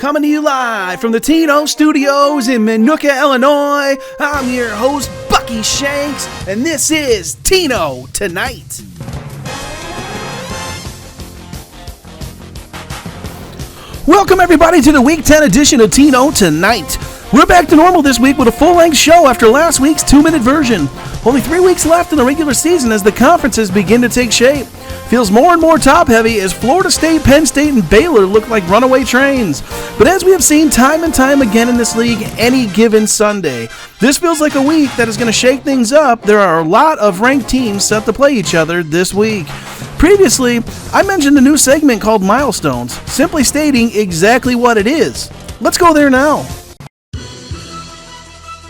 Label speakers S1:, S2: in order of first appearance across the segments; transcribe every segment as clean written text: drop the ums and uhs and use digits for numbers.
S1: Coming to you live from the Tino Studios in Minooka, Illinois. I'm your host, Bucky Shanks, and this is Tino Tonight. Welcome everybody to the Week 10 edition of Tino Tonight. We're back to normal this week with a full-length show after last week's 2-minute version. Only 3 weeks left in the regular season as the conferences begin to take shape. Feels more and more top-heavy as Florida State, Penn State, and Baylor look like runaway trains. But as we have seen time and time again in this league any given Sunday, this feels like a week that is going to shake things up. There are a lot of ranked teams set to play each other this week. Previously, I mentioned a new segment called Milestones, simply stating exactly what it is. Let's go there now.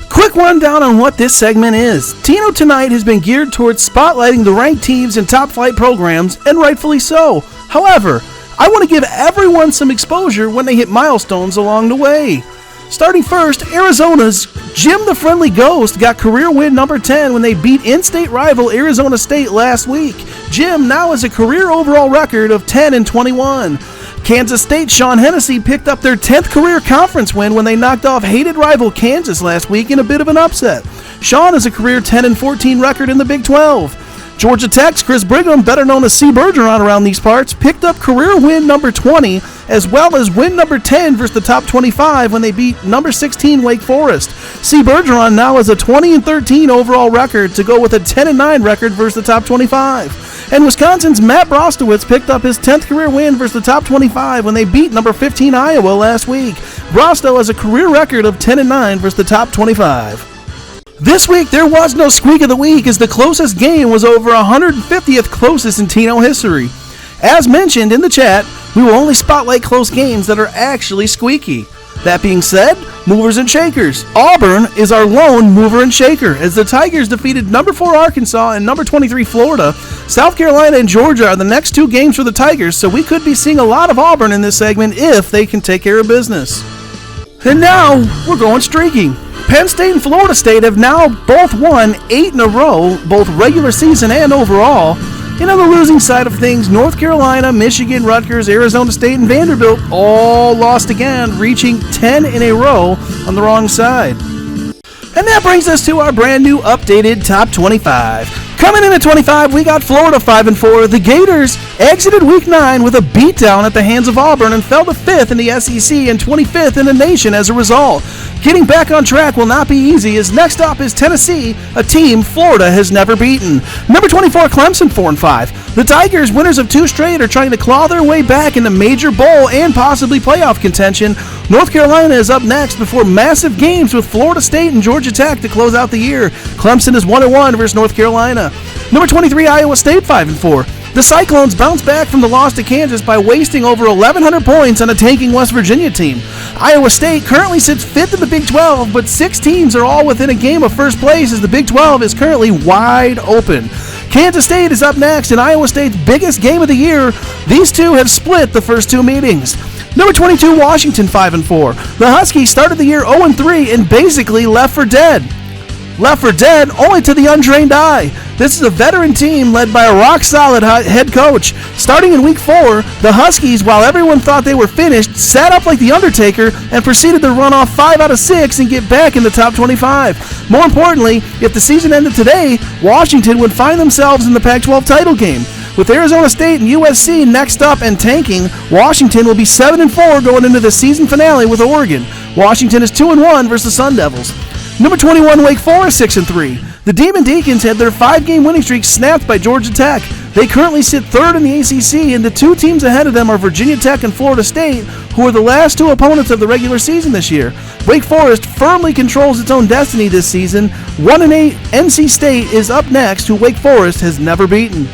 S1: Quick rundown on what this segment is. Tino Tonight has been geared towards spotlighting the ranked teams and top flight programs, and rightfully so. However, I want to give everyone some exposure when they hit milestones along the way. Starting first, Arizona's Jim the Friendly Ghost got career win number 10 when they beat in-state rival Arizona State last week. Jim now has a career overall record of 10-21. Kansas State Sean Hennessy picked up their 10th career conference win when they knocked off hated rival Kansas last week in a bit of an upset. Sean has a career 10-14 record in the Big 12. Georgia Tech's Chris Brigham, better known as C. Bergeron around these parts, picked up career win number 20 as well as win number 10 versus the top 25 when they beat number 16 Wake Forest. C. Bergeron now has a 20-13 overall record to go with a 10-9 record versus the top 25. And Wisconsin's Matt Brostowitz picked up his 10th career win versus the top 25 when they beat number 15 Iowa last week. Brostow has a career record of 10-9 versus the top 25. This week, there was no squeak of the week as the closest game was over 150th closest in Tino history. As mentioned in the chat, we will only spotlight close games that are actually squeaky. That being said, movers and shakers. Auburn is our lone mover and shaker as the Tigers defeated number 4 Arkansas and number 23 Florida. South Carolina and Georgia are the next 2 games for the Tigers, so we could be seeing a lot of Auburn in this segment if they can take care of business. And now, we're going streaking. Penn State and Florida State have now both won 8 in a row, both regular season and overall. And on the losing side of things, North Carolina, Michigan, Rutgers, Arizona State, and Vanderbilt all lost again, reaching 10 in a row on the wrong side. And that brings us to our brand new updated top 25. Coming in at 25, we got Florida 5-4. The Gators exited Week 9 with a beatdown at the hands of Auburn and fell to 5th in the SEC and 25th in the nation as a result. Getting back on track will not be easy as next up is Tennessee, a team Florida has never beaten. Number 24, Clemson 4-5. The Tigers, winners of 2 straight, are trying to claw their way back into major bowl and possibly playoff contention. North Carolina is up next before massive games with Florida State and Georgia Tech to close out the year. Clemson is 1-1 versus North Carolina. Number 23, Iowa State 5-4. The Cyclones bounced back from the loss to Kansas by wasting over 1,100 points on a tanking West Virginia team. Iowa State currently sits 5th in the Big 12, but 6 teams are all within a game of first place as the Big 12 is currently wide open. Kansas State is up next in Iowa State's biggest game of the year. These two have split the first 2 meetings. Number 22, Washington 5-4. The Huskies started the year 0-3 and basically left for dead. Left for dead only to the untrained eye. This is a veteran team led by a rock-solid head coach. Starting in Week 4, the Huskies, while everyone thought they were finished, sat up like The Undertaker and proceeded to run off 5 out of 6 and get back in the top 25. More importantly, if the season ended today, Washington would find themselves in the Pac-12 title game. With Arizona State and USC next up and tanking, Washington will be 7-4 going into the season finale with Oregon. Washington is 2-1 versus the Sun Devils. Number 21, Wake Forest 6-3. The Demon Deacons had their 5-game winning streak snapped by Georgia Tech. They currently sit 3rd in the ACC, and the 2 teams ahead of them are Virginia Tech and Florida State, who are the last 2 opponents of the regular season this year. Wake Forest firmly controls its own destiny this season. 1-8 NC State is up next, who Wake Forest has never beaten.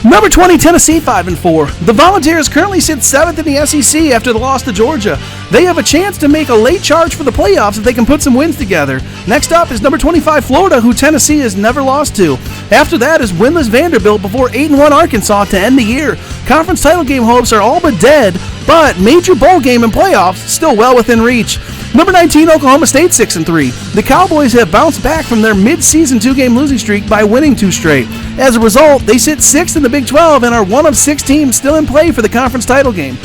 S1: Number 20, Tennessee 5-4. The Volunteers currently sit 7th in the SEC after the loss to Georgia. They have a chance to make a late charge for the playoffs if they can put some wins together. Next up is number 25, Florida, who Tennessee has never lost to. After that is winless Vanderbilt before 8-1 Arkansas to end the year. Conference title game hopes are all but dead, but major bowl game and playoffs still well within reach. Number 19, Oklahoma State 6-3. The Cowboys have bounced back from their mid-season 2-game losing streak by winning 2 straight. As a result, they sit 6th in the Big 12 and are one of 6 teams still in play for the conference title game.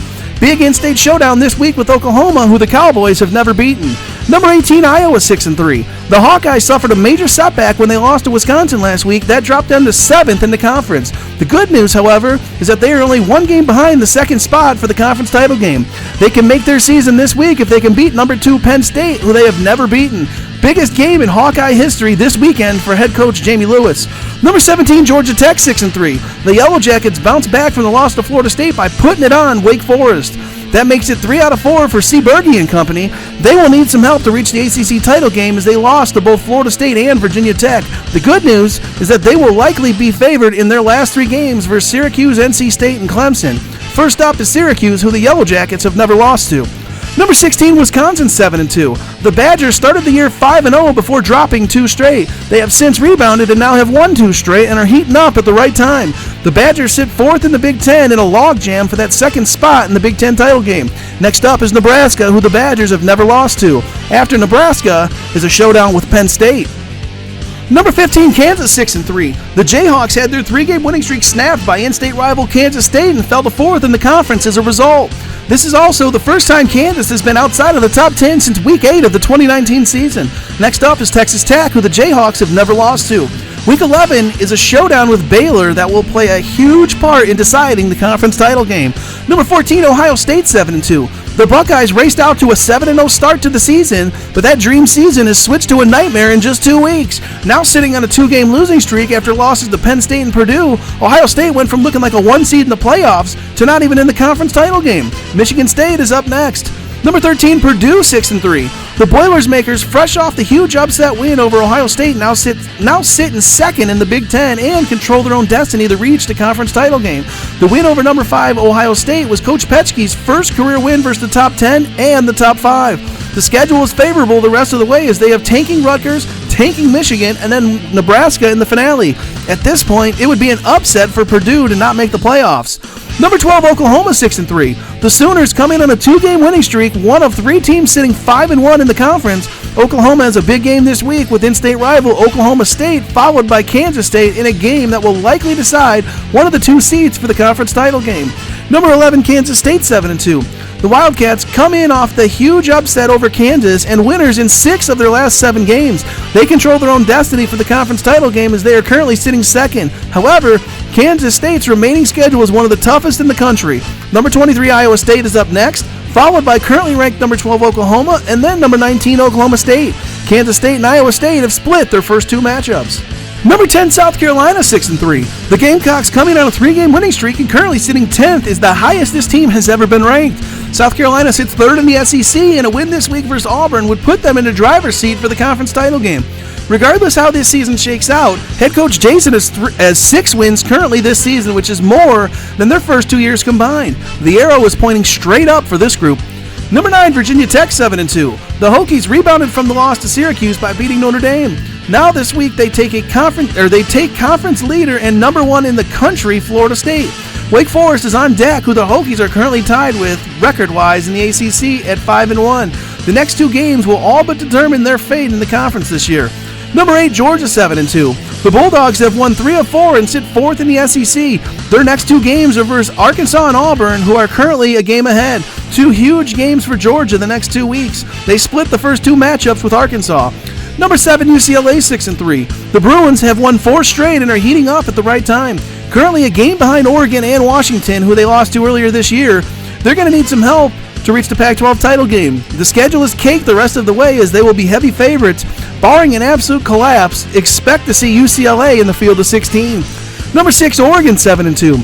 S1: Big in-state showdown this week with Oklahoma, who the Cowboys have never beaten. Number 18, Iowa 6-3. The Hawkeyes suffered a major setback when they lost to Wisconsin last week. That dropped them to 7th in the conference. The good news, however, is that they are only one game behind the second spot for the conference title game. They can make their season this week if they can beat number 2 Penn State, who they have never beaten. Biggest game in Hawkeye history this weekend for head coach Jamie Lewis. Number 17, Georgia Tech 6-3. The Yellow Jackets bounced back from the loss to Florida State by putting it on Wake Forest. That makes it 3 out of 4 for Seaberge and company. They will need some help to reach the ACC title game as they lost to both Florida State and Virginia Tech. The good news is that they will likely be favored in their last 3 games versus Syracuse, NC State, and Clemson. First up is Syracuse, who the Yellow Jackets have never lost to. Number 16, Wisconsin 7-2. The Badgers started the year 5-0 before dropping 2 straight. They have since rebounded and now have won 2 straight and are heating up at the right time. The Badgers sit 4th in the Big Ten in a logjam for that second spot in the Big Ten title game. Next up is Nebraska, who the Badgers have never lost to. After Nebraska is a showdown with Penn State. Number 15, Kansas 6-3. The Jayhawks had their 3-game winning streak snapped by in-state rival Kansas State and fell to 4th in the conference as a result. This is also the first time Kansas has been outside of the top 10 since Week 8 of the 2019 season. Next up is Texas Tech, who the Jayhawks have never lost to. Week 11 is a showdown with Baylor that will play a huge part in deciding the conference title game. Number 14, Ohio State 7-2. The Buckeyes raced out to a 7-0 start to the season, but that dream season has switched to a nightmare in just 2 weeks. Now sitting on a 2-game losing streak after losses to Penn State and Purdue, Ohio State went from looking like a 1 seed in the playoffs to not even in the conference title game. Michigan State is up next. Number 13, Purdue 6-3. The Boilermakers, fresh off the huge upset win over Ohio State, now sit in second in the Big Ten and control their own destiny to reach the conference title game. The win over number 5 Ohio State was Coach Petschke's first career win versus the top 10 and the top 5. The schedule is favorable the rest of the way as they have tanking Rutgers, tanking Michigan, and then Nebraska in the finale. At this point, it would be an upset for Purdue to not make the playoffs. Number 12, Oklahoma 6-3. The Sooners come in on a 2-game winning streak, one of 3 teams sitting 5-1 in the conference. Oklahoma has a big game this week with in-state rival Oklahoma State, followed by Kansas State in a game that will likely decide one of the 2 seeds for the conference title game. Number 11, Kansas State 7-2. The Wildcats come in off the huge upset over Kansas and winners in 6 of their last 7 games. They control their own destiny for the conference title game as they are currently sitting second. However, Kansas State's remaining schedule is one of the toughest in the country. Number 23, Iowa State is up next, followed by currently ranked number 12, Oklahoma, and then number 19, Oklahoma State. Kansas State and Iowa State have split their first 2 matchups. Number 10, South Carolina 6-3. The Gamecocks coming on a 3-game winning streak and currently sitting 10th is the highest this team has ever been ranked. South Carolina sits 3rd in the SEC, and a win this week versus Auburn would put them in the driver's seat for the conference title game. Regardless how this season shakes out, head coach Jason has 6 wins currently this season, which is more than their first 2 years combined. The arrow is pointing straight up for this group. Number 9, Virginia Tech 7-2. The Hokies rebounded from the loss to Syracuse by beating Notre Dame. Now this week they take conference leader and number 1 in the country, Florida State. Wake Forest is on deck, who the Hokies are currently tied with record-wise in the ACC at 5-1. The next 2 games will all but determine their fate in the conference this year. Number 8, Georgia 7-2. The Bulldogs have won 3 of 4 and sit 4th in the SEC. Their next 2 games are versus Arkansas and Auburn, who are currently a game ahead. 2 huge games for Georgia the next 2 weeks. They split the first 2 matchups with Arkansas. Number 7, UCLA 6-3. The Bruins have won 4 straight and are heating up at the right time. Currently a game behind Oregon and Washington, who they lost to earlier this year. They're going to need some help to reach the Pac-12 title game. The schedule is caked the rest of the way as they will be heavy favorites. Barring an absolute collapse, expect to see UCLA in the field of 16. Number 6, Oregon 7-2.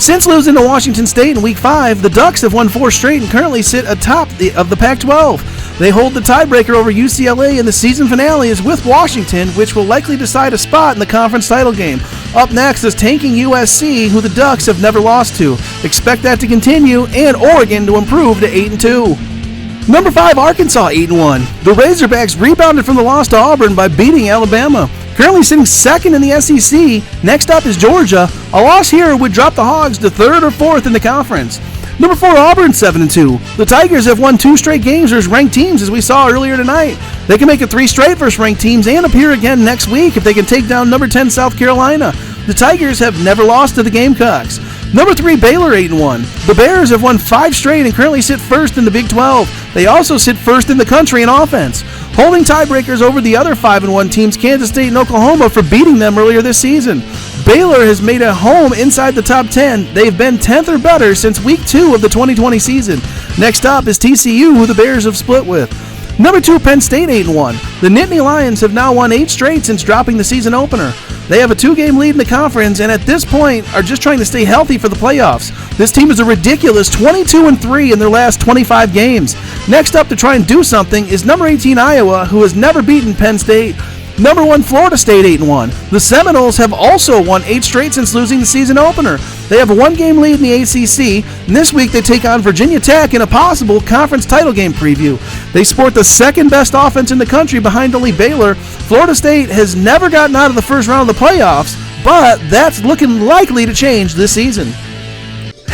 S1: Since losing to Washington State in Week 5, the Ducks have won 4 straight and currently sit atop of the Pac-12. They hold the tiebreaker over UCLA, and the season finale is with Washington, which will likely decide a spot in the conference title game. Up next is tanking USC, who the Ducks have never lost to. Expect that to continue, and Oregon to improve to 8-2. Number 5, Arkansas 8-1. The Razorbacks rebounded from the loss to Auburn by beating Alabama. Currently sitting 2nd in the SEC. Next up is Georgia. A loss here would drop the Hogs to 3rd or 4th in the conference. Number 4, Auburn 7-2. The Tigers have won 2 straight games versus ranked teams, as we saw earlier tonight. They can make it 3 straight versus ranked teams and appear again next week if they can take down number 10 South Carolina. The Tigers have never lost to the Gamecocks. Number 3, Baylor 8-1. The Bears have won 5 straight and currently sit first in the Big 12. They also sit first in the country in offense, holding tiebreakers over the other 5-1 teams, Kansas State and Oklahoma, for beating them earlier this season. Baylor has made a home inside the top 10. They've been 10th or better since week 2 of the 2020 season. Next up is TCU, who the Bears have split with. Number 2, Penn State 8-1. The Nittany Lions have now won 8 straight since dropping the season opener. They have a 2-game lead in the conference and at this point are just trying to stay healthy for the playoffs. This team is a ridiculous 22-3 in their last 25 games. Next up to try and do something is number 18 Iowa, who has never beaten Penn State. Number 1, Florida State 8-1. The Seminoles have also won 8 straight since losing the season opener. They have a 1-game lead in the ACC, and this week they take on Virginia Tech in a possible conference title game preview. They sport the second best offense in the country behind only Baylor. Florida State has never gotten out of the first round of the playoffs, but that's looking likely to change this season.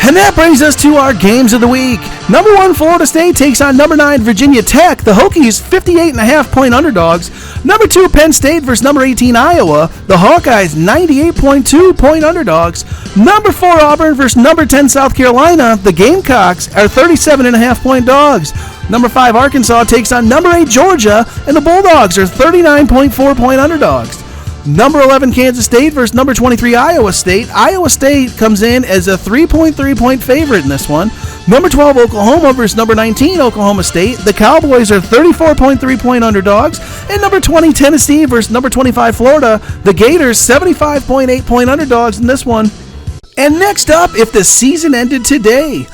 S1: And that brings us to our games of the week. Number 1, Florida State takes on number 9, Virginia Tech. The Hokies, 58.5-point underdogs. Number 2, Penn State versus number 18, Iowa. The Hawkeyes, 98.2-point underdogs. Number 4, Auburn versus number 10, South Carolina. The Gamecocks are 37.5-point dogs. Number 5, Arkansas takes on number 8, Georgia. And the Bulldogs are 39.4-point underdogs. Number 11, Kansas State versus number 23, Iowa State. Iowa State comes in as a 3.3-point favorite in this one. Number 12, Oklahoma versus number 19, Oklahoma State. The Cowboys are 34.3-point underdogs. And number 20, Tennessee versus number 25, Florida. The Gators, 75.8-point underdogs in this one. And next up, if the season ended today.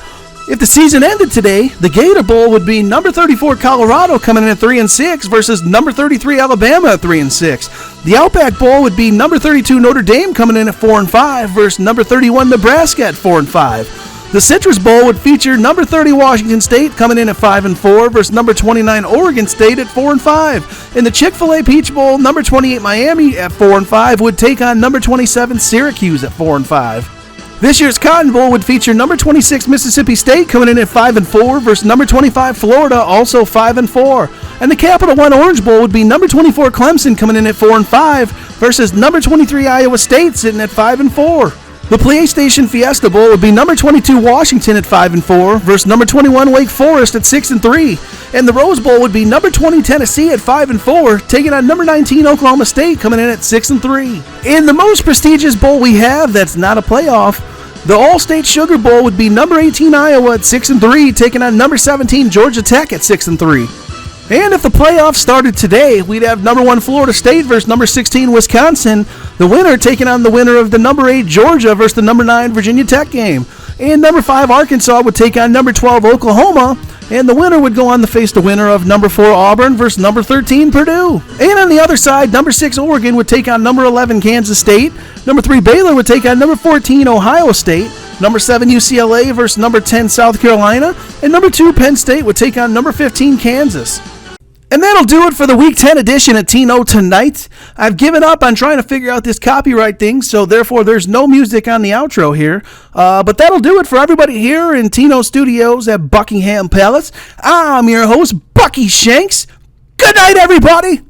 S1: The Gator Bowl would be number 34 Colorado coming in at 3-6 versus number 33 Alabama at 3-6. The Outback Bowl would be number 32 Notre Dame coming in at 4-5 versus number 31 Nebraska at 4-5. The Citrus Bowl would feature number 30 Washington State coming in at 5-4 versus number 29 Oregon State at 4-5. In the Chick-fil-A Peach Bowl, number 28 Miami at 4-5 would take on number 27 Syracuse at 4-5. This year's Cotton Bowl would feature number 26 Mississippi State coming in at 5-4 versus number 25 Florida, also 5-4. And the Capital One Orange Bowl would be number 24 Clemson coming in at 4-5 versus number 23 Iowa State sitting at 5-4. The PlayStation Fiesta Bowl would be number 22 Washington at 5-4 versus number 21 Wake Forest at 6-3. And the Rose Bowl would be number 20 Tennessee at 5-4, taking on number 19 Oklahoma State coming in at 6-3. In the most prestigious bowl we have that's not a playoff, the All-State Sugar Bowl would be number 18 Iowa at 6-3, taking on number 17 Georgia Tech at 6-3. And if the playoffs started today, we'd have number 1 Florida State versus number 16 Wisconsin, the winner taking on the winner of the number 8 Georgia versus the number 9 Virginia Tech game. And number 5 Arkansas would take on number 12 Oklahoma, and the winner would go on to face the winner of number 4 Auburn versus number 13 Purdue. And on the other side, number 6 Oregon would take on number 11 Kansas State, number 3 Baylor would take on number 14 Ohio State, number 7 UCLA versus number 10 South Carolina, and number 2 Penn State would take on number 15 Kansas. And that'll do it for the Week 10 edition of Tino Tonight. I've given up on trying to figure out this copyright thing, so therefore there's no music on the outro here. But that'll do it for everybody here in Tino Studios at Buckingham Palace. I'm your host, Bucky Shanks. Good night, everybody!